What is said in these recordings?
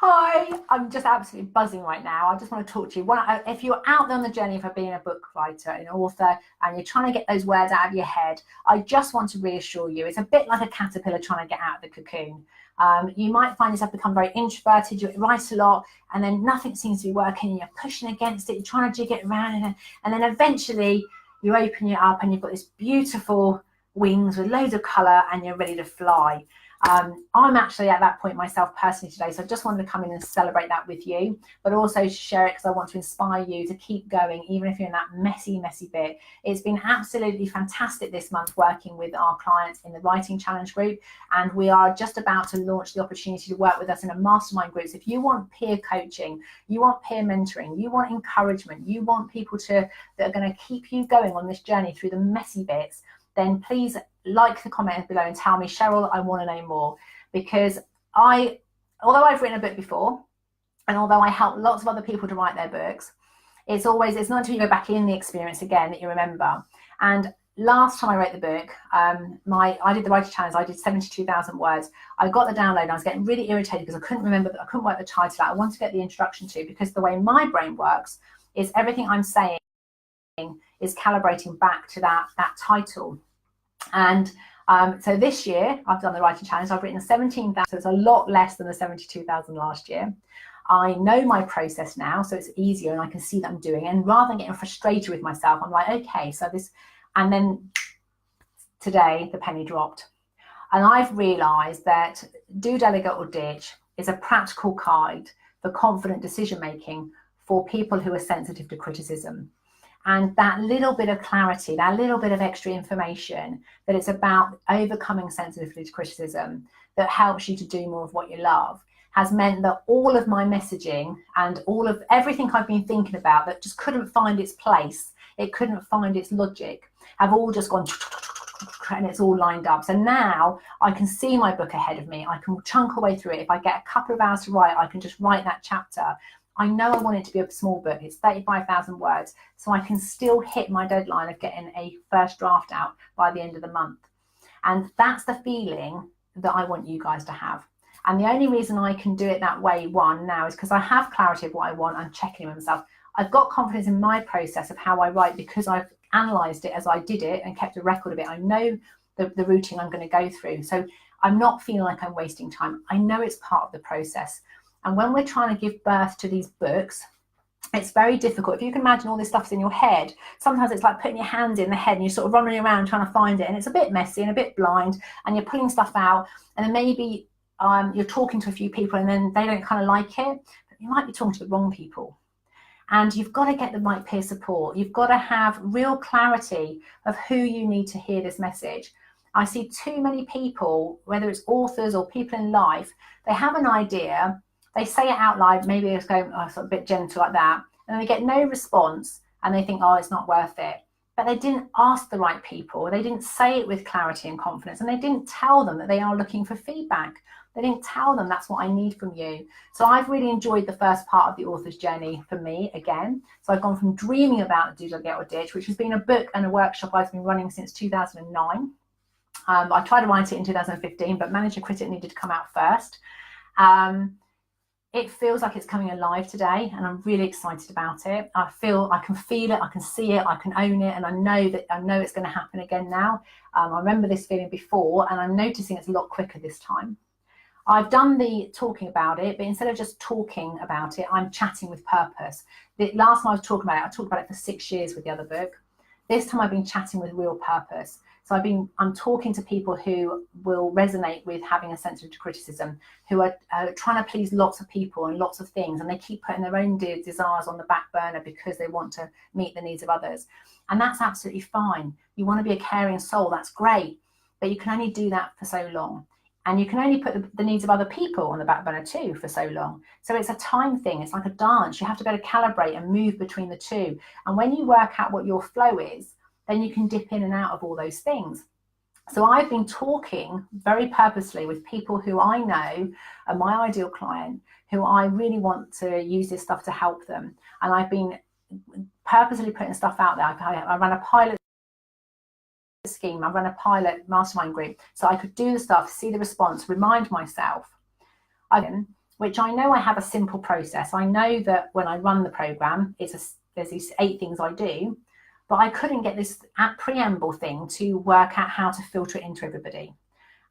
Hi, I'm just absolutely buzzing right now. I just want to talk to you. If you're out there on the journey for being a book writer, an author, and you're trying to get those words out of your head, I just want to reassure you, it's a bit like a caterpillar trying to get out of the cocoon. You might find yourself become very introverted, you write a lot, and then nothing seems to be working, you're pushing against it, you're trying to jig it around, and then eventually you open it up and you've got this beautiful wings with loads of colour and you're ready to fly. I'm actually at that point myself personally today, so I just wanted to come in and celebrate that with you, but also share it because I want to inspire you to keep going, even if you're in that messy bit. It's been absolutely fantastic this month working with our clients in the Writing Challenge group, and we are just about to launch the opportunity to work with us in a mastermind group. So if you want peer coaching, you want peer mentoring, you want encouragement, you want people that are going to keep you going on this journey through the messy bits, then please like the comment below and tell me, Cheryl, I want to know more. Because although I've written a book before, and although I help lots of other people to write their books, it's not until you go back in the experience again that you remember. And last time I wrote the book, I did the Writing Challenge, I did 72,000 words. I got the download and I was getting really irritated because I couldn't work the title out. I wanted to get the introduction to, because the way my brain works is everything I'm saying is calibrating back to that title. And so this year I've done the Writing Challenge. I've written 17,000, so it's a lot less than the 72,000 last year. I know my process now, so it's easier and I can see that I'm doing it. And rather than getting frustrated with myself, I'm like, okay, so this, and then today the penny dropped. And I've realized that Do, Delegate or Ditch is a practical guide for confident decision making for people who are sensitive to criticism. And that little bit of clarity, that little bit of extra information, that it's about overcoming sensitivity to criticism, that helps you to do more of what you love, has meant that all of my messaging and all of everything I've been thinking about that just couldn't find its place, it couldn't find its logic, have all just gone and it's all lined up. So now I can see my book ahead of me. I can chunk away through it. If I get a couple of hours to write, I can just write that chapter. I know I want it to be a small book. It's 35,000 words, so I can still hit my deadline of getting a first draft out by the end of the month. And that's the feeling that I want you guys to have. And the only reason I can do it that way, now, is because I have clarity of what I want. I'm checking with myself. I've got confidence in my process of how I write because I've analysed it as I did it and kept a record of it. I know the routine I'm going to go through. So I'm not feeling like I'm wasting time. I know it's part of the process. And when we're trying to give birth to these books, it's very difficult. If you can imagine all this stuff's in your head, sometimes it's like putting your hands in the head and you're sort of running around trying to find it, and it's a bit messy and a bit blind, and you're pulling stuff out, and then maybe you're talking to a few people and then they don't kind of like it, but you might be talking to the wrong people. And you've got to get the right peer support. You've got to have real clarity of who you need to hear this message. I see too many people, whether it's authors or people in life, they have an idea, they say it out loud, maybe it's going, oh, it's a bit gentle like that, and they get no response and they think, oh, it's not worth it. But they didn't ask the right people, they didn't say it with clarity and confidence, and they didn't tell them that they are looking for feedback. They didn't tell them that's what I need from you. So I've really enjoyed the first part of the author's journey for me again. So I've gone from dreaming about Do, Delegate or Ditch, which has been a book and a workshop I've been running since 2009. I tried to write it in 2015, but Manage to Quit It needed to come out first. It feels like it's coming alive today, and I'm really excited about it. I can feel it, I can see it, I can own it, and I know it's going to happen again now. I remember this feeling before, and I'm noticing it's a lot quicker this time. I've done the talking about it, but instead of just talking about it, I'm chatting with purpose. The last time I was talking about it, I talked about it for 6 years with the other book. This time I've been chatting with real purpose. So I'm talking to people who will resonate with having a sensitivity to criticism, who are trying to please lots of people and lots of things, and they keep putting their own desires on the back burner because they want to meet the needs of others. And that's absolutely fine. You want to be a caring soul, that's great, but you can only do that for so long. And you can only put the needs of other people on the back burner too for so long. So it's a time thing. It's like a dance. You have to be able to calibrate and move between the two. And when you work out what your flow is, then you can dip in and out of all those things. So I've been talking very purposely with people who I know are my ideal client, who I really want to use this stuff to help them. And I've been purposely putting stuff out there. I ran a pilot scheme, I run a pilot mastermind group, so I could do the stuff, see the response, remind myself. which I know I have a simple process. I know that when I run the program, there's these 8 things I do, but I couldn't get this preamble thing to work out how to filter it into everybody.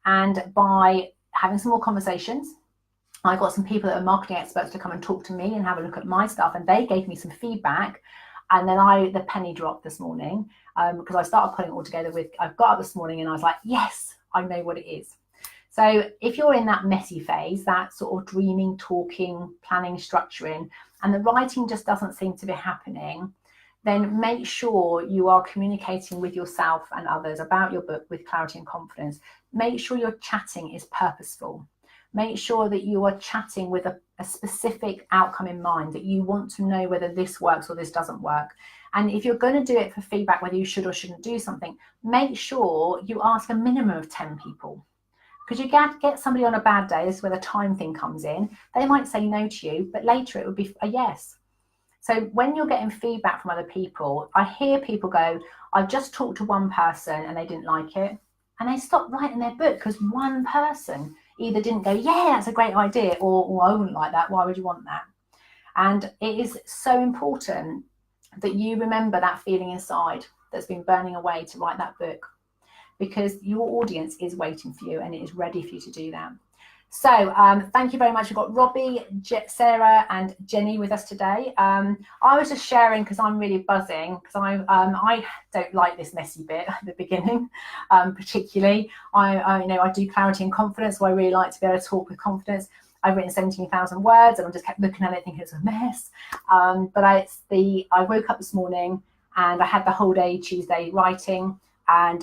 And by having some more conversations, I got some people that are marketing experts to come and talk to me and have a look at my stuff, and they gave me some feedback. And then the penny dropped this morning, because I started putting it all together I got up this morning and I was like, yes, I know what it is. So if you're in that messy phase, that sort of dreaming, talking, planning, structuring, and the writing just doesn't seem to be happening, then make sure you are communicating with yourself and others about your book with clarity and confidence. Make sure your chatting is purposeful. Make sure that you are chatting with a specific outcome in mind, that you want to know whether this works or this doesn't work. And if you're going to do it for feedback, whether you should or shouldn't do something, make sure you ask a minimum of 10 people. Because you get somebody on a bad day, this is where the time thing comes in. They might say no to you, but later it would be a yes. So when you're getting feedback from other people, I hear people go, I've just talked to one person and they didn't like it. And they stopped writing their book because one person either didn't go, yeah, that's a great idea, or I wouldn't like that. Why would you want that? And it is so important that you remember that feeling inside that's been burning away to write that book, because your audience is waiting for you and it is ready for you to do that. So thank you very much. We've got Robbie, Sarah and Jenny with us today. I was just sharing because I'm really buzzing, because I don't like this messy bit at the beginning, particularly. I do clarity and confidence, so I really like to be able to talk with confidence. I've written 17,000 words and I just kept looking at it thinking it's a mess. But I woke up this morning and I had the whole day Tuesday writing, and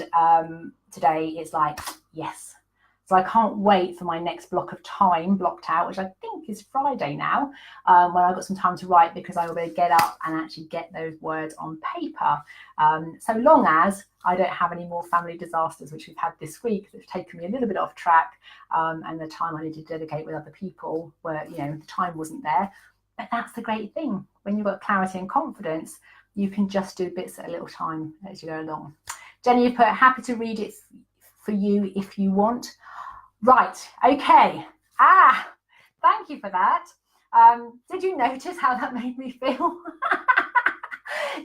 today it's like, yes. So I can't wait for my next block of time blocked out, which I think is Friday now, when I've got some time to write, because I will be able to get up and actually get those words on paper. So long as I don't have any more family disasters, which we've had this week, that have taken me a little bit off track, and the time I need to dedicate with other people where, the time wasn't there. But that's the great thing. When you've got clarity and confidence, you can just do bits at a little time as you go along. Jenny, you put happy to read it for you if you want. Right, okay. Thank you for that. Did you notice how that made me feel?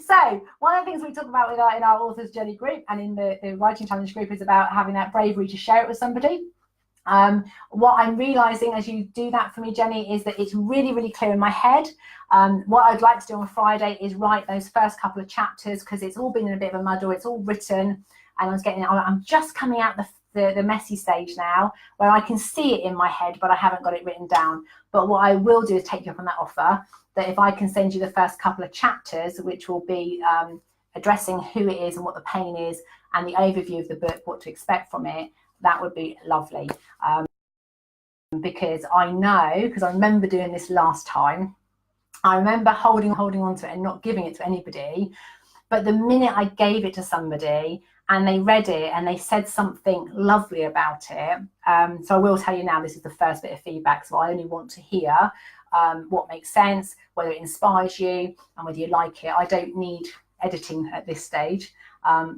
So one of the things we talk about in our Authors Journey group and in the Writing Challenge group is about having that bravery to share it with somebody. What I'm realizing as you do that for me, Jenny, is that it's really, really clear in my head. What I'd like to do on Friday is write those first couple of chapters, because it's all been in a bit of a muddle. It's all written, and I'm just coming out the messy stage now, where I can see it in my head, but I haven't got it written down. But what I will do is take you up on that offer, that if I can send you the first couple of chapters, which will be addressing who it is and what the pain is, and the overview of the book, what to expect from it, that would be lovely. Because I know, because I remember doing this last time, I remember holding on to it and not giving it to anybody. But the minute I gave it to somebody and they read it and they said something lovely about it, so I will tell you now, this is the first bit of feedback, so I only want to hear what makes sense, whether it inspires you and whether you like it. I don't need editing at this stage,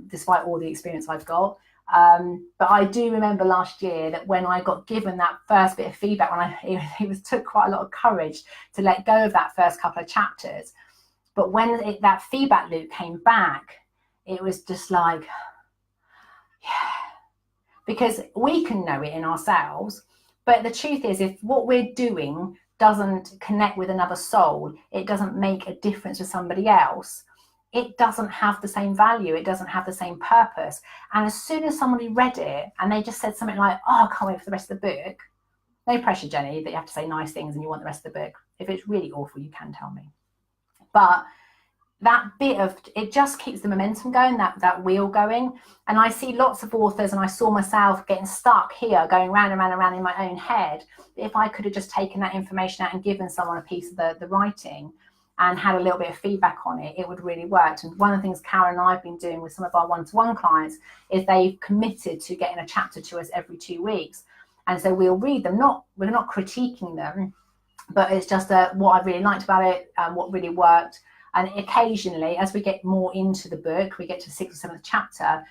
despite all the experience I've got. But I do remember last year that when I got given that first bit of feedback, it took quite a lot of courage to let go of that first couple of chapters. But when that feedback loop came back, it was just like, yeah, because we can know it in ourselves. But the truth is, if what we're doing doesn't connect with another soul, it doesn't make a difference to somebody else, it doesn't have the same value, it doesn't have the same purpose. And as soon as somebody read it and they just said something like, oh, I can't wait for the rest of the book, no pressure, Jenny, that you have to say nice things and you want the rest of the book. If it's really awful, you can tell me. But that bit of it just keeps the momentum going, that wheel going. And I see lots of authors, and I saw myself getting stuck here, going round and round and round in my own head. If I could have just taken that information out and given someone a piece of the writing and had a little bit of feedback on it, it would really work. And one of the things Karen and I have been doing with some of our one-to-one clients is they've committed to getting a chapter to us every 2 weeks. And so we'll read them, we're not critiquing them, but it's just what I really liked about it, what really worked. And occasionally, as we get more into the book, we get to the 6th or 7th chapter,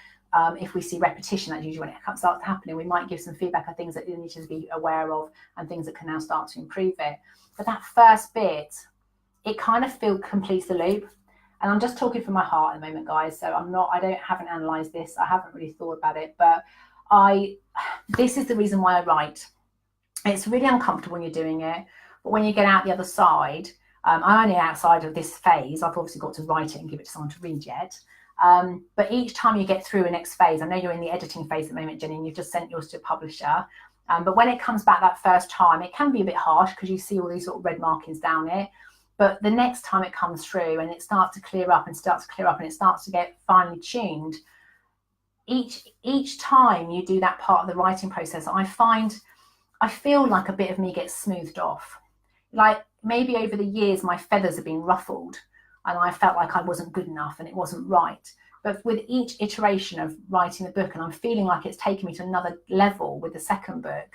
If we see repetition, that's usually when it starts happening. We might give some feedback on things that you need to be aware of and things that can now start to improve it. But that first bit, it kind of completes the loop. And I'm just talking from my heart at the moment, guys. So I haven't analysed this. I haven't really thought about it. But this is the reason why I write. It's really uncomfortable when you're doing it. But when you get out the other side, I'm only outside of this phase. I've obviously got to write it and give it to someone to read yet. But each time you get through a next phase, I know you're in the editing phase at the moment, Jenny, and you've just sent yours to a publisher. But when it comes back that first time, it can be a bit harsh because you see all these sort of red markings down it. But the next time it comes through and it starts to clear up and starts to get finely tuned, each time you do that part of the writing process, I feel like a bit of me gets smoothed off. Like maybe over the years, my feathers have been ruffled and I felt like I wasn't good enough and it wasn't right. But with each iteration of writing the book, and I'm feeling like it's taken me to another level with the second book,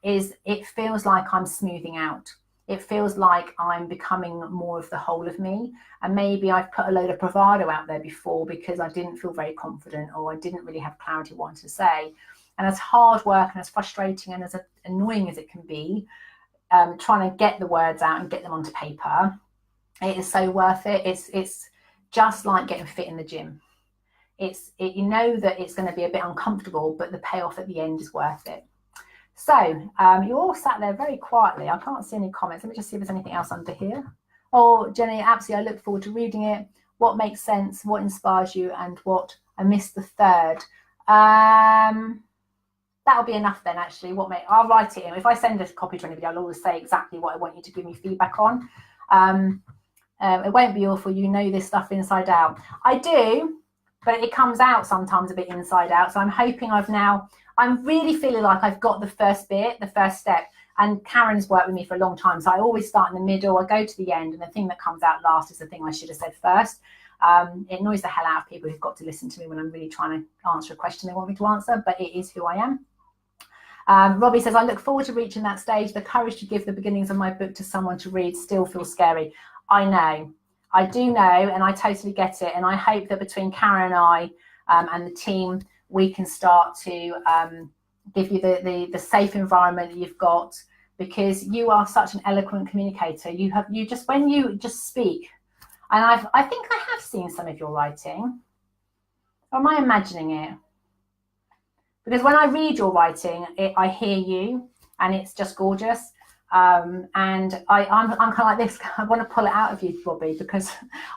it feels like I'm smoothing out. It feels like I'm becoming more of the whole of me. And maybe I've put a load of bravado out there before because I didn't feel very confident or I didn't really have clarity of what I wanted to say. And as hard work and as frustrating and as annoying as it can be, trying to get the words out and get them onto paper, it is so worth it. It's just like getting fit in the gym. You know that it's going to be a bit uncomfortable, but the payoff at the end is worth it. So you all sat there very quietly. I can't see any comments. Let me just see if there's anything else under here. Oh, Jenny, absolutely. I look forward to reading it. What makes sense? What inspires you? And what I missed the third. That'll be enough then, actually. I'll write it in. If I send a copy to anybody, I'll always say exactly what I want you to give me feedback on. It won't be awful. You know this stuff inside out. I do, but it comes out sometimes a bit inside out. So I'm hoping I'm really feeling like I've got the first bit, the first step. And Karen's worked with me for a long time. So I always start in the middle. I go to the end. And the thing that comes out last is the thing I should have said first. It annoys the hell out of people who've got to listen to me when I'm really trying to answer a question they want me to answer. But it is who I am. Robbie says, I look forward to reaching that stage. The courage to give the beginnings of my book to someone to read still feels scary. I know. I do know, and I totally get it. And I hope that between Karen and I and the team, we can start to give you the safe environment that you've got, because you are such an eloquent communicator. When you just speak, and I think I have seen some of your writing. Or am I imagining it? Because when I read your writing, I hear you, and it's just gorgeous. And I'm kind of like this. I want to pull it out of you, Robbie, because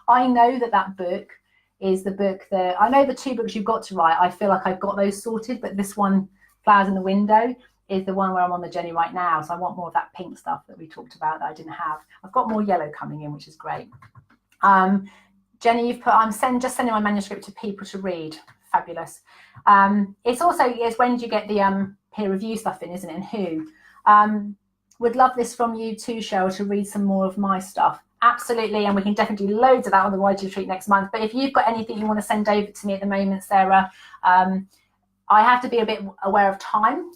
I know that book is the book that I know the two books you've got to write. I feel like I've got those sorted, but this one, Flowers in the Window, is the one where I'm on the journey right now. So I want more of that pink stuff that we talked about that I didn't have. I've got more yellow coming in, which is great. Jenny, you've put, just sending my manuscript to people to read. Fabulous. It's when do you get the peer review stuff in, isn't it? And who? Would love this from you too, Cheryl, to read some more of my stuff. Absolutely, and we can definitely do loads of that on the YG Retreat next month. But if you've got anything you want to send over to me at the moment, Sarah, I have to be a bit aware of time.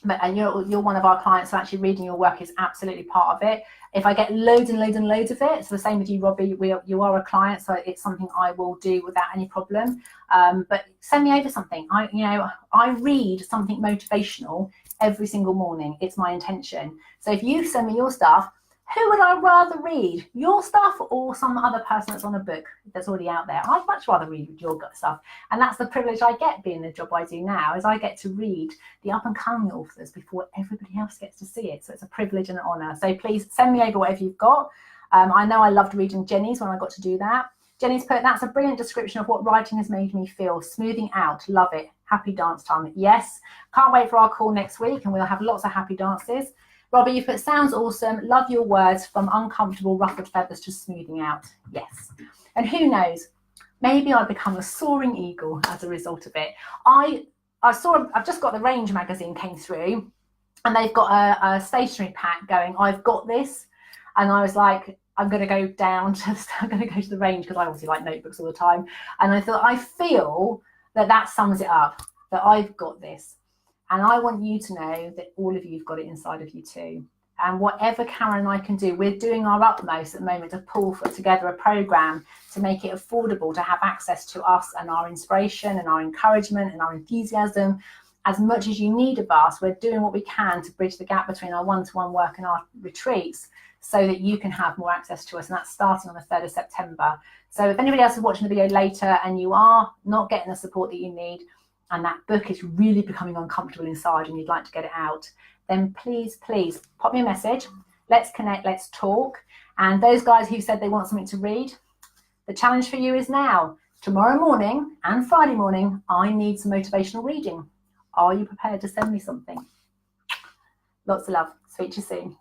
But you're one of our clients, so actually reading your work is absolutely part of it. If I get loads and loads and loads of it, so the same with you, Robbie, you are a client, so it's something I will do without any problem. But send me over something. I read something motivational every single morning. It's my intention. So if you send me your stuff, who would I rather read? Your stuff or some other person that's on a book that's already out there? I'd much rather read your stuff. And that's the privilege I get being the job I do now, is I get to read the up and coming authors before everybody else gets to see it. So it's a privilege and an honour. So please send me over whatever you've got. I know I loved reading Jenny's when I got to do that. Jenny's put, that's a brilliant description of what writing has made me feel. Smoothing out. Love it. Happy dance time. Yes. Can't wait for our call next week, and we'll have lots of happy dances. Robbie, you put, sounds awesome. Love your words, from uncomfortable ruffled feathers to smoothing out. Yes. And who knows, maybe I'll become a soaring eagle as a result of it. I've just got the Range magazine came through, and they've got a stationery pack going, I've got this. And I was like, I'm going to go to the Range, because I obviously like notebooks all the time. And I thought, I feel that sums it up, that I've got this. And I want you to know that all of you have got it inside of you too. And whatever Karen and I can do, we're doing our utmost at the moment to pull together a program to make it affordable to have access to us and our inspiration and our encouragement and our enthusiasm. As much as you need of us, we're doing what we can to bridge the gap between our one-to-one work and our retreats so that you can have more access to us. And that's starting on the 3rd of September. So if anybody else is watching the video later and you are not getting the support that you need, and that book is really becoming uncomfortable inside and you'd like to get it out, then please pop me a message. Let's connect, let's talk. And those guys who said they want something to read, the challenge for you is now. Tomorrow morning and Friday morning, I need some motivational reading. Are you prepared to send me something? Lots of love. Speak to you soon.